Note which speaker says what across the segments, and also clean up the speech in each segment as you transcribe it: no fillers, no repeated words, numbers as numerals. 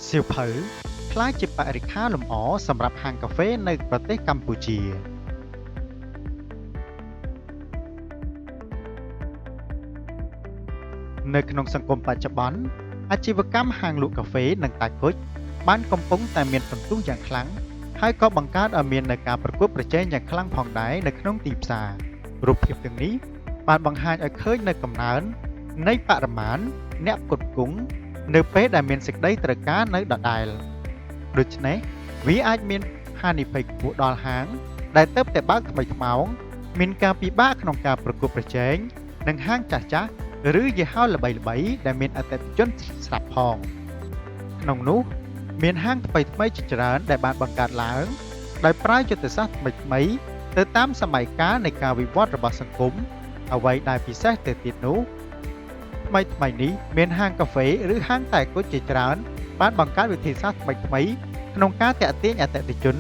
Speaker 1: សៀវភៅក្លាយជាបរិក្ខារលម្អសម្រាប់ហាងកាហ្វេនៅប្រទេសកម្ពុជានៅក្នុងសង្គមបច្ចុប្បន្នអាជីវកម្មហាងលក់កាហ្វេនិងតែគុជបានកំពុងតែមានសន្ទុះយ៉ាងខ្លាំងហើយក៏បង្កើតឲ្យមាននូវការប្រកួតប្រជែងយ៉ាងខ្លាំងផងដែរនៅក្នុងទីផ្សាររូបភាពទាំងនេះបានបង្ហាញឲ្យឃើញនៅកំណើននៃបរិមាណអ្នកផ្គត់ផ្គង់នៅពេលដែលមានសេចក្តីត្រូវការនៅដដែលដូច្នេះវាអាចមានហានិភ័យខ្ពស់ដល់ហាងដែលទើបតែបើកថ្មីថ្មោងមានការពិបាកក្នុងការប្រកួតប្រជែងនឹងហាងចាស់ៗឬយីហោល្បីៗដែលមានអតិថិជនស្រាប់ផងក្នុងនោះមានហាងថ្មីៗជាច្រើនដែលបានបង្កើតឡើងដោយប្រើយុទ្ធសាស្ត្រថ្មីៗទៅតាមសម័យកាលនៃការវិវត្តរបស់សង្គមអ្វីដែលពិសេសទៅទៀតនោះថ្មីនេះមានហាងកាហ្វេឬហាងតែគុជជាច្រើនបានបង្កើតវិធីសាស្ត្រថ្មីៗក្នុងការទាក់ទាញអតិថិជន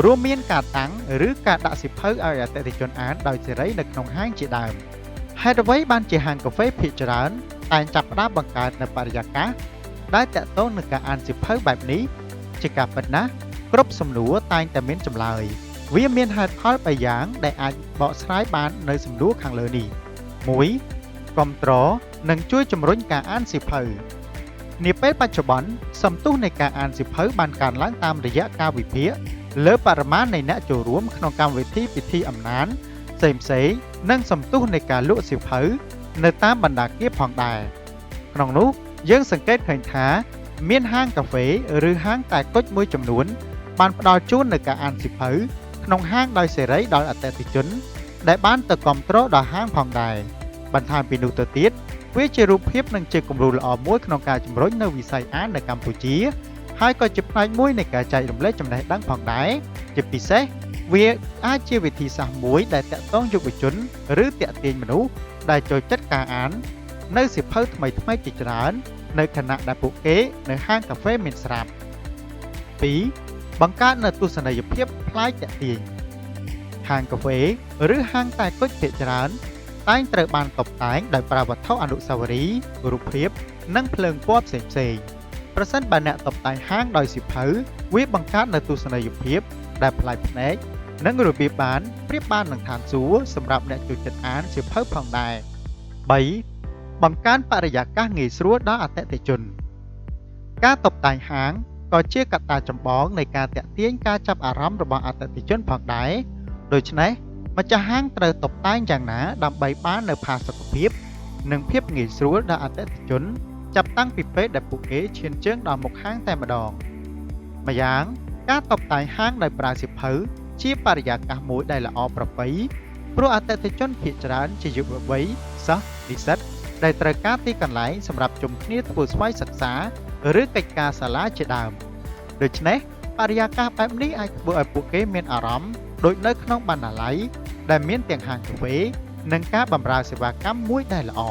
Speaker 1: រួមមានការតាំងឬការដាក់សៀវភៅឲ្យអតិថិជនអានដោយសេរីនៅក្នុងហាងជាដើមហេតុអ្វីបានជាហាងកាហ្វេភាគច្រើនតែងចាប់ផ្ដើមបង្កើតនៅបរិយាកាសដែលតាក់ទងនឹងការអានសៀវភៅបែបនេះជាការពិតណាស់គ្រប់សំណួរតែងតែមានចម្លើយវាមានហេតុផល3យ៉ាងដែលអាចបកស្រាយបាននៅសំណួរខាងលើនេះ 1. គាំទ្រនិងជួយជំរុញការអានសៀវភៅនាពេលបច្ចុប្បន្នសន្ទុះនៃការអានសៀវភៅបានកើនឡើងតាមរយៈការវិភាគលើបរិមាណនៃអ្នកចូលរួមក្នុងកម្មវិធីពិធីអំណានផ្សេងៗនិងសន្ទុះនៃការលក់សៀវភៅនៅតាមបណ្ដាគារផងដែរក្នុងនោះយើងសង្កេតឃើញថាមានហាងកាហ្វេឬហាងតែគុជមួយចំនួនបានផ្ដល់ជូននូវការអានសៀវភៅក្នុងហាងដោយសេរីដល់អតិថិជនដែលបានទៅគាំទ្រដល់ហាងផងដែរបន្ថែមពីនោះទៅទៀតវាជារូបភាពនិងជាគំរូល្អមួយក្នុងការជំរុញនៅវិស័យអាននៅកម្ពុជាហើយក៏ជាផ្នែកមួយនៃការចែករំលែកចំណេះដឹងផងដែរជាពិសេសវាអាចជាវិធីសាស្ត្រមួយដែលតាក់ទងយុវជនឬតាក់ទាញមនុស្សដែលចូលចិត្តការអាននៅសៀវភៅថ្មីៗជាច្រើននៅខណៈដែលពួកគេនៅហាងកាហ្វេមានស្រាប់ 2. បង្កើតនូវទស្សនីយភាពប្លែកទាក់ទាញហាងកាហ្វេឬហាងតែគុជភាគច្រើនតែងត្រូវបានតុបតែងដោយប្រើវត្ថុអនុស្សាវរីយ៍រូបភាពនិងភ្លើងពណ៌ផ្សេងៗប្រសិនបើអ្នកតុបតែងហាងដោយសៀវភៅវាបង្កើតនូវទស្សនីយភាពដែលប្លែកភ្នែកនិងរបៀបបានប្រៀបបាននឹងឋានសួគ៌សម្រាប់អ្នកចូលចិត្តអានសៀវភៅផងដែរ 3. បង្កើនបរិយាកាសងាយស្រួលដល់អតិថិជនការតុបតែងហាងក៏ជាកត្តាចម្បងនៃការទាក់ទាញការចាប់អារម្មណ៍របស់អតិថិជនផងដែរដូច្នេះម្ចាស់ហាងត្រូវតុបតែងយ៉ាងណាដើម្បីបាននូវផាសុកភាពនិងភាពងាយស្រួលដល់អតិថិជនចាប់តាំងពីពេលដែលពួកគេឈានជើងដល់មុខហាងតែម្ដងម្យ៉ាងការតុបតែងហាងដោយប្រើសៀវភៅជាបរិយាកាសមួយដែលល្អប្រពៃព្រោះអតិថិជនភាគច្រើនជាយុវវ័យសិស្សនិស្សិតដែលត្រូវការទីកន្លែងសម្រាប់ជុំគ្នាធ្វើស្វ័យសិក្សាឬកិច្ចការសាលាជាដើមដូច្នេះបរិយាកាសបែបនេះអាចធ្វើឲ្យពួកគេមានអារម្មណ៍ដូចនៅក្នុងបណ្ណាល័យដែលមានទាំងហាងកាហ្វេនិងការបម្រើសេវាកម្មមួយដែលល្អ